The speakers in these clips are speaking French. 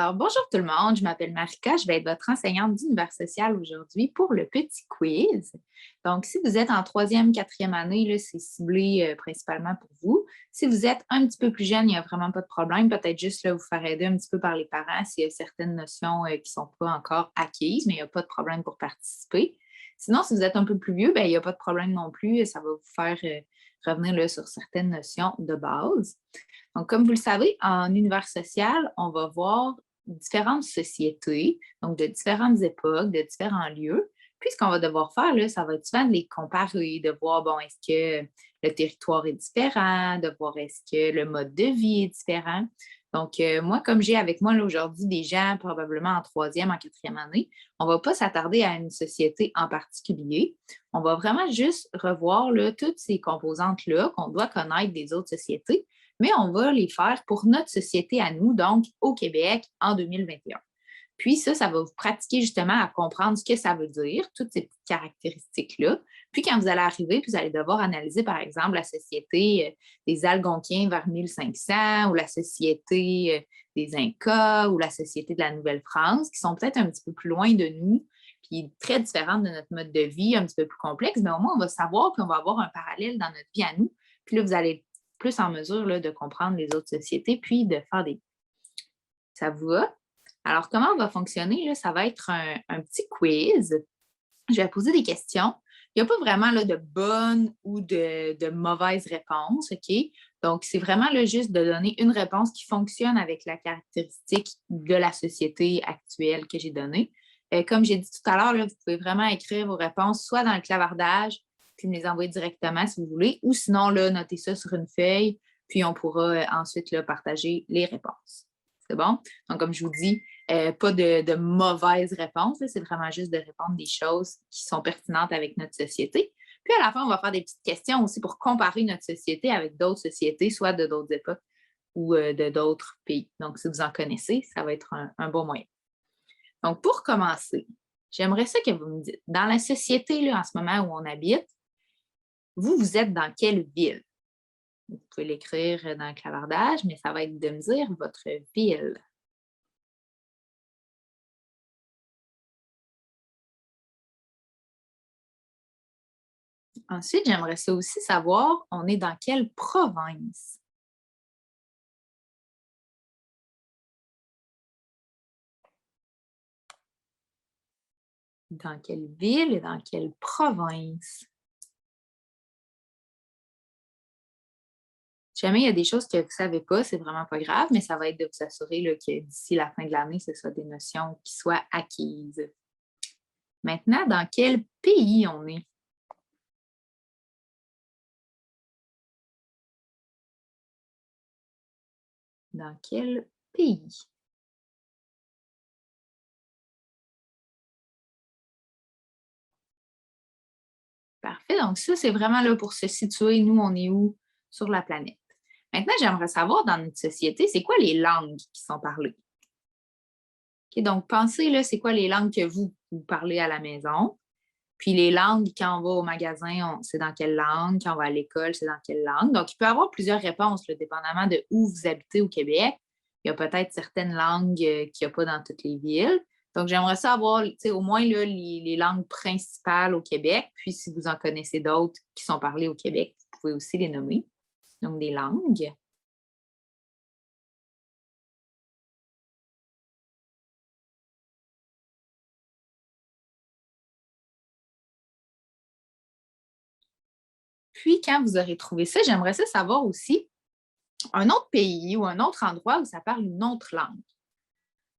Alors, bonjour tout le monde, je m'appelle Marika, je vais être votre enseignante d'univers social aujourd'hui pour le petit quiz. Donc, si vous êtes en troisième, quatrième année, là, c'est ciblé principalement pour vous. Si vous êtes un petit peu plus jeune, il n'y a vraiment pas de problème. Peut-être juste là, vous faire aider un petit peu par les parents s'il y a certaines notions qui ne sont pas encore acquises, mais il n'y a pas de problème pour participer. Sinon, si vous êtes un peu plus vieux, ben, il n'y a pas de problème non plus. Ça va vous faire revenir là, sur certaines notions de base. Donc, comme vous le savez, en univers social, on va voir différentes sociétés, donc de différentes époques, de différents lieux. Puis, ce qu'on va devoir faire, là, ça va être souvent de les comparer, de voir, bon, est-ce que le territoire est différent, de voir est-ce que le mode de vie est différent. Donc, moi, comme j'ai avec moi là, aujourd'hui des gens probablement en troisième, en quatrième année, on ne va pas s'attarder à une société en particulier. On va vraiment juste revoir là, toutes ces composantes-là qu'on doit connaître des autres sociétés, mais on va les faire pour notre société à nous, donc au Québec en 2021. Puis ça va vous pratiquer justement à comprendre ce que ça veut dire, toutes ces petites caractéristiques-là. Puis quand vous allez arriver, puis vous allez devoir analyser, par exemple, la société des Algonquiens vers 1500 ou la société des Incas ou la société de la Nouvelle-France, qui sont peut-être un petit peu plus loin de nous, puis très différentes de notre mode de vie, un petit peu plus complexe, mais au moins on va savoir, puis on va avoir un parallèle dans notre vie à nous. Puis là, vous allez être plus en mesure là, de comprendre les autres sociétés, puis de faire des... Ça vous va? Alors, comment on va fonctionner? Là, ça va être un petit quiz. Je vais poser des questions. Il n'y a pas vraiment là, de bonnes ou de mauvaises réponses, OK? Donc, c'est vraiment là, juste de donner une réponse qui fonctionne avec la caractéristique de la société actuelle que j'ai donnée. Comme j'ai dit tout à l'heure, vous pouvez vraiment écrire vos réponses soit dans le clavardage, puis me les envoyer directement si vous voulez, ou sinon, là, notez ça sur une feuille, puis on pourra ensuite là, partager les réponses. C'est bon? Donc, comme je vous dis, pas de mauvaises réponses, c'est vraiment juste de répondre des choses qui sont pertinentes avec notre société. Puis à la fin, on va faire des petites questions aussi pour comparer notre société avec d'autres sociétés, soit de d'autres époques ou de d'autres pays. Donc, si vous en connaissez, ça va être un bon moyen. Donc, pour commencer, j'aimerais ça que vous me dites, dans la société là, en ce moment où on habite, vous êtes dans quelle ville? Vous pouvez l'écrire dans le clavardage, mais ça va être de me dire votre ville. Ensuite, j'aimerais ça aussi savoir, on est dans quelle province? Dans quelle ville et dans quelle province? Si jamais il y a des choses que vous ne savez pas, c'est vraiment pas grave, mais ça va être de vous assurer là, que d'ici la fin de l'année, ce soit des notions qui soient acquises. Maintenant, dans quel pays on est? Dans quel pays? Parfait. Donc, ça, c'est vraiment là pour se situer, nous, on est où sur la planète. Maintenant, j'aimerais savoir dans notre société, c'est quoi les langues qui sont parlées? OK, donc, pensez, là, c'est quoi les langues que vous parlez à la maison? Puis les langues, quand on va au magasin, c'est dans quelle langue? Quand on va à l'école, c'est dans quelle langue? Donc, il peut y avoir plusieurs réponses, là, dépendamment de où vous habitez au Québec. Il y a peut-être certaines langues qu'il n'y a pas dans toutes les villes. Donc, j'aimerais savoir, au moins là, les langues principales au Québec. Puis, si vous en connaissez d'autres qui sont parlées au Québec, vous pouvez aussi les nommer. Donc, des langues. Puis, quand vous aurez trouvé ça, j'aimerais ça savoir aussi un autre pays ou un autre endroit où ça parle une autre langue.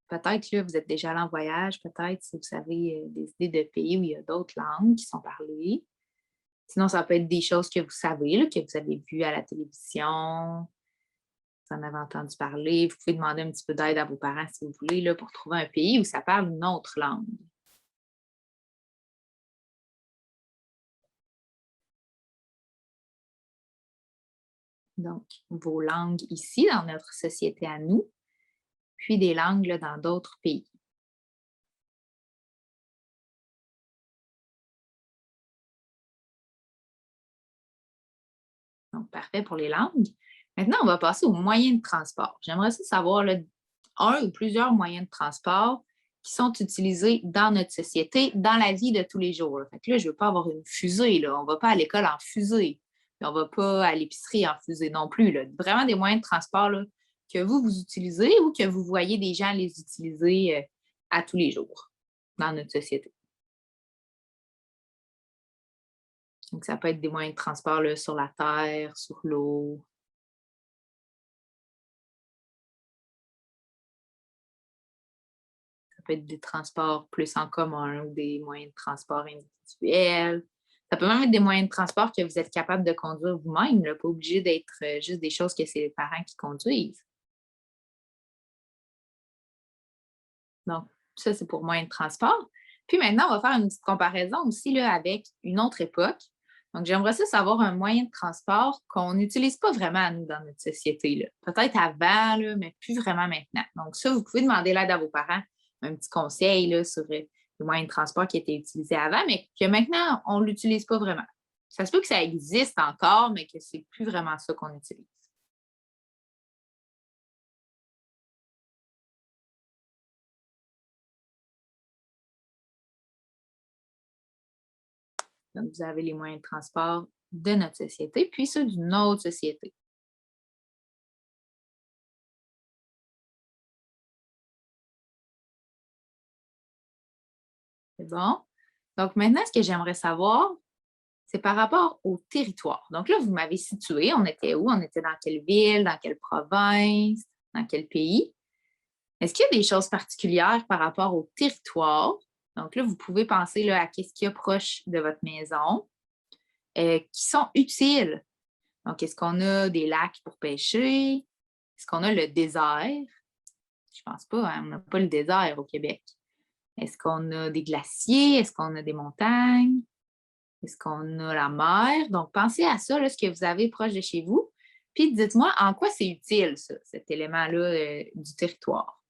Peut-être que vous êtes déjà allé en voyage, peut-être si vous avez des idées de pays où il y a d'autres langues qui sont parlées. Sinon, ça peut être des choses que vous savez, là, que vous avez vues à la télévision, vous en avez entendu parler. Vous pouvez demander un petit peu d'aide à vos parents si vous voulez, là, pour trouver un pays où ça parle une autre langue. Donc, vos langues ici, dans notre société à nous, puis des langues là, dans d'autres pays. Donc, parfait pour les langues. Maintenant, on va passer aux moyens de transport. J'aimerais ça savoir, là, un ou plusieurs moyens de transport qui sont utilisés dans notre société, dans la vie de tous les jours. Là. Fait que là, je ne veux pas avoir une fusée. Là. On ne va pas à l'école en fusée. Puis on ne va pas à l'épicerie en fusée non plus. Là. Vraiment des moyens de transport là, que vous utilisez ou que vous voyez des gens les utiliser à tous les jours dans notre société. Donc, ça peut être des moyens de transport là, sur la terre, sur l'eau. Ça peut être des transports plus en commun ou des moyens de transport individuels. Ça peut même être des moyens de transport que vous êtes capable de conduire vous-même, pas obligé d'être juste des choses que c'est les parents qui conduisent. Donc, ça, c'est pour moyen de transport. Puis maintenant, on va faire une petite comparaison aussi là, avec une autre époque. Donc, j'aimerais ça savoir un moyen de transport qu'on n'utilise pas vraiment, nous, dans notre société. Là. Peut-être avant, là, mais plus vraiment maintenant. Donc, ça, vous pouvez demander l'aide à vos parents, un petit conseil là, sur les moyens de transport qui étaient utilisés avant, mais que maintenant, on ne l'utilise pas vraiment. Ça se peut que ça existe encore, mais que c'est plus vraiment ça qu'on utilise. Donc, vous avez les moyens de transport de notre société, puis ceux d'une autre société. C'est bon? Donc maintenant, ce que j'aimerais savoir, c'est par rapport au territoire. Donc là, vous m'avez situé, on était où? On était dans quelle ville, dans quelle province, dans quel pays? Est-ce qu'il y a des choses particulières par rapport au territoire? Donc là, vous pouvez penser là, à ce qu'il y a proche de votre maison qui sont utiles. Donc, est-ce qu'on a des lacs pour pêcher? Est-ce qu'on a le désert? Je pense pas, hein, on n'a pas le désert au Québec. Est-ce qu'on a des glaciers? Est-ce qu'on a des montagnes? Est-ce qu'on a la mer? Donc, pensez à ça, là, ce que vous avez proche de chez vous. Puis dites-moi en quoi c'est utile, ça, cet élément-là du territoire.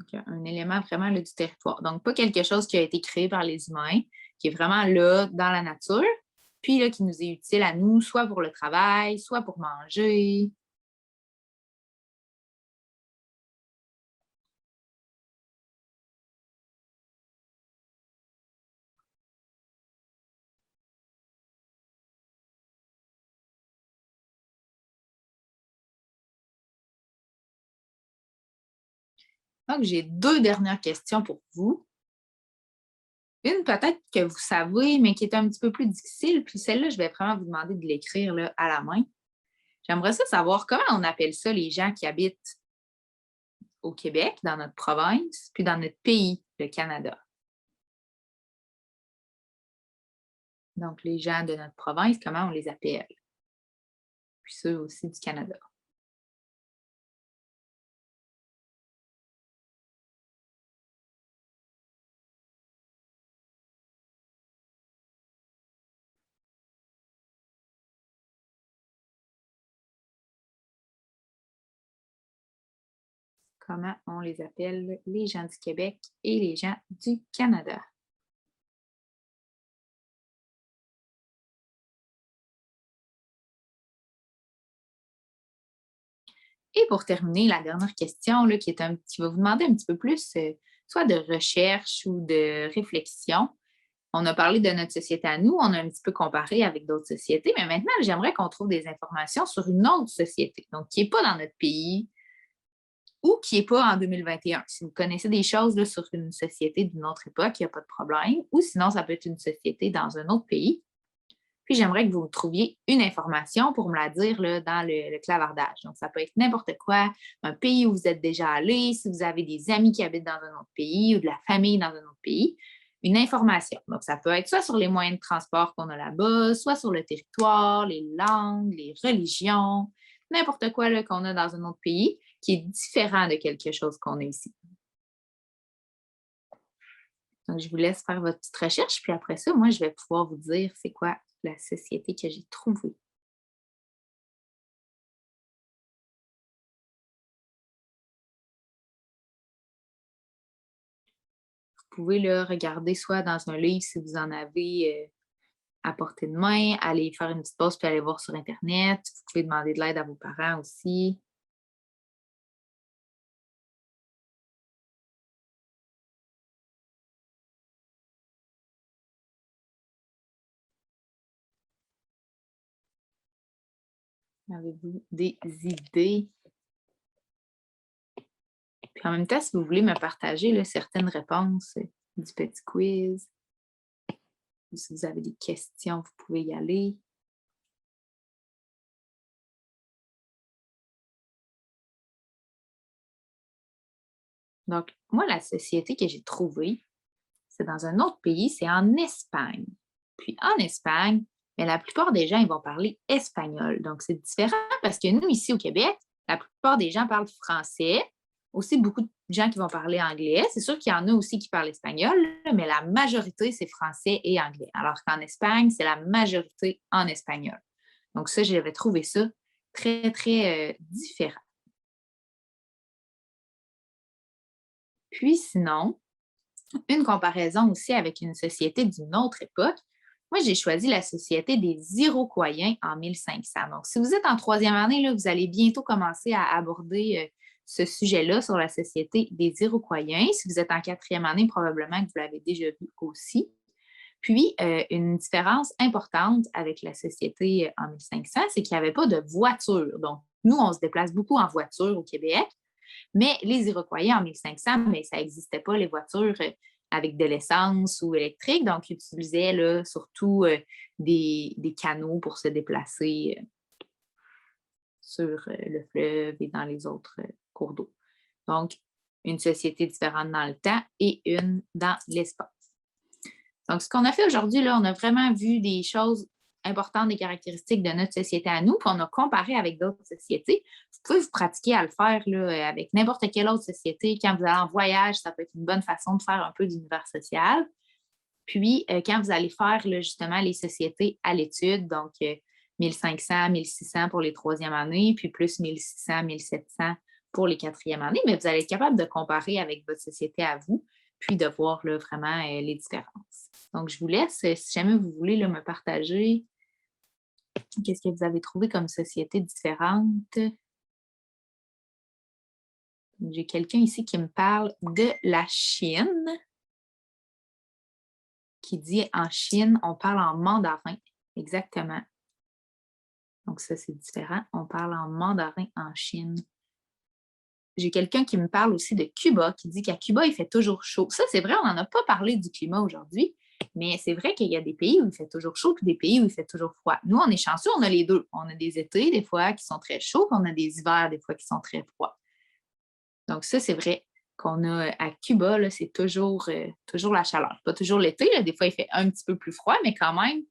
Donc, un élément vraiment là, du territoire. Donc, pas quelque chose qui a été créé par les humains, qui est vraiment là dans la nature, puis là, qui nous est utile à nous, soit pour le travail, soit pour manger. Donc, j'ai deux dernières questions pour vous. Une peut-être que vous savez, mais qui est un petit peu plus difficile. Puis celle-là, je vais vraiment vous demander de l'écrire là, à la main. J'aimerais ça savoir comment on appelle ça les gens qui habitent au Québec, dans notre province, puis dans notre pays, le Canada. Donc, les gens de notre province, comment on les appelle? Puis ceux aussi du Canada. Comment on les appelle, les gens du Québec et les gens du Canada? Et pour terminer, la dernière question, là, qui va vous demander un petit peu plus, soit de recherche ou de réflexion. On a parlé de notre société à nous, on a un petit peu comparé avec d'autres sociétés, mais maintenant, j'aimerais qu'on trouve des informations sur une autre société, donc qui n'est pas dans notre pays ou qui n'est pas en 2021. Si vous connaissez des choses là, sur une société d'une autre époque, il n'y a pas de problème, ou sinon, ça peut être une société dans un autre pays. Puis j'aimerais que vous trouviez une information pour me la dire là, dans le clavardage. Donc, ça peut être n'importe quoi, un pays où vous êtes déjà allé, si vous avez des amis qui habitent dans un autre pays ou de la famille dans un autre pays, une information. Donc, ça peut être soit sur les moyens de transport qu'on a là-bas, soit sur le territoire, les langues, les religions, n'importe quoi là, qu'on a dans un autre pays qui est différent de quelque chose qu'on a ici. Donc, je vous laisse faire votre petite recherche, puis après ça, moi, je vais pouvoir vous dire c'est quoi la société que j'ai trouvée. Vous pouvez le regarder soit dans un livre si vous en avez à portée de main. Allez faire une petite pause puis aller voir sur Internet. Vous pouvez demander de l'aide à vos parents aussi. Avez-vous des idées? Puis en même temps, si vous voulez me partager là, certaines réponses du petit quiz, ou si vous avez des questions, vous pouvez y aller. Donc, moi, la société que j'ai trouvée, c'est dans un autre pays, c'est en Espagne. Puis en Espagne, bien, la plupart des gens, ils vont parler espagnol. Donc, c'est différent parce que nous, ici au Québec, la plupart des gens parlent français. Aussi, beaucoup de gens qui vont parler anglais. C'est sûr qu'il y en a aussi qui parlent espagnol, là, mais la majorité, c'est français et anglais. Alors qu'en Espagne, c'est la majorité en espagnol. Donc, ça, j'avais trouvé ça très, très différent. Puis sinon, une comparaison aussi avec une société d'une autre époque. Moi, j'ai choisi la société des Iroquoiens en 1500. Donc, si vous êtes en troisième année, là, vous allez bientôt commencer à aborder ce sujet-là sur la société des Iroquoiens. Si vous êtes en quatrième année, probablement que vous l'avez déjà vu aussi. Puis, une différence importante avec la société en 1500, c'est qu'il n'y avait pas de voiture. Donc, nous, on se déplace beaucoup en voiture au Québec. Mais les Iroquois en 1500, mais ça n'existait pas, les voitures avec de l'essence ou électrique. Donc, ils utilisaient là, surtout des canaux pour se déplacer sur le fleuve et dans les autres cours d'eau. Donc, une société différente dans le temps et une dans l'espace. Donc, ce qu'on a fait aujourd'hui, là, on a vraiment vu des choses importantes, des caractéristiques de notre société à nous, puis on a comparé avec d'autres sociétés. Vous pouvez vous pratiquer à le faire là, avec n'importe quelle autre société. Quand vous allez en voyage, ça peut être une bonne façon de faire un peu d'univers social. Puis, quand vous allez faire là, justement les sociétés à l'étude, donc 1500, 1600 pour les troisième années, puis plus 1600, 1700 pour les quatrième années, mais vous allez être capable de comparer avec votre société à vous, puis de voir là, vraiment les différences. Donc, je vous laisse, si jamais vous voulez là, me partager qu'est-ce que vous avez trouvé comme société différente. J'ai quelqu'un ici qui me parle de la Chine, qui dit en Chine, on parle en mandarin. Exactement. Donc, ça, c'est différent. On parle en mandarin en Chine. J'ai quelqu'un qui me parle aussi de Cuba, qui dit qu'à Cuba, il fait toujours chaud. Ça, c'est vrai, on n'en a pas parlé du climat aujourd'hui, mais c'est vrai qu'il y a des pays où il fait toujours chaud et des pays où il fait toujours froid. Nous, on est chanceux, on a les deux. On a des étés, des fois, qui sont très chauds, puis on a des hivers, des fois, qui sont très froids. Donc, ça, c'est vrai qu'on a à Cuba, là, c'est toujours la chaleur. Pas toujours l'été, là, des fois, il fait un petit peu plus froid, mais quand même,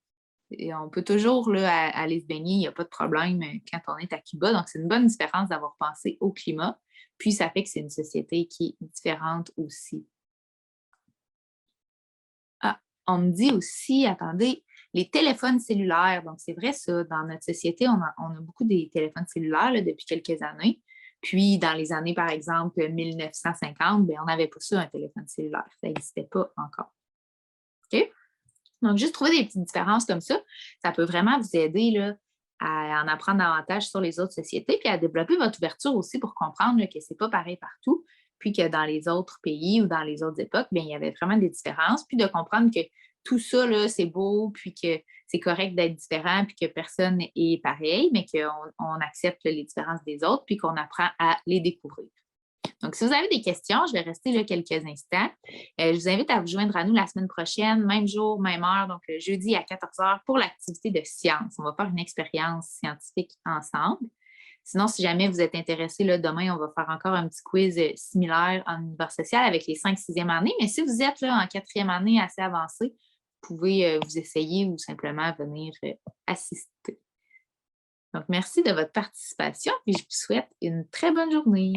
et on peut toujours là, aller se baigner, il n'y a pas de problème quand on est à Cuba. Donc, c'est une bonne différence d'avoir pensé au climat. Puis, ça fait que c'est une société qui est différente aussi. Ah, on me dit aussi, attendez, les téléphones cellulaires. Donc, c'est vrai ça, dans notre société, on a beaucoup des téléphones cellulaires là, depuis quelques années. Puis, dans les années, par exemple, 1950, bien, on n'avait pas ça, un téléphone cellulaire. Ça n'existait pas encore. OK? Donc, juste trouver des petites différences comme ça peut vraiment vous aider là, à en apprendre davantage sur les autres sociétés, puis à développer votre ouverture aussi pour comprendre là, que ce n'est pas pareil partout, puis que dans les autres pays ou dans les autres époques, bien, il y avait vraiment des différences, puis de comprendre que tout ça, là, c'est beau, puis que c'est correct d'être différent, puis que personne est pareil, mais qu'on accepte les différences des autres, puis qu'on apprend à les découvrir. Donc, si vous avez des questions, je vais rester là quelques instants. Je vous invite à vous joindre à nous la semaine prochaine, même jour, même heure, donc le jeudi à 14 heures pour l'activité de science. On va faire une expérience scientifique ensemble. Sinon, si jamais vous êtes intéressé, là, demain, on va faire encore un petit quiz similaire en univers social avec les 5e, 6e années. Mais si vous êtes là, en 4e année assez avancée, vous pouvez vous essayer ou simplement venir assister. Donc, merci de votre participation et je vous souhaite une très bonne journée.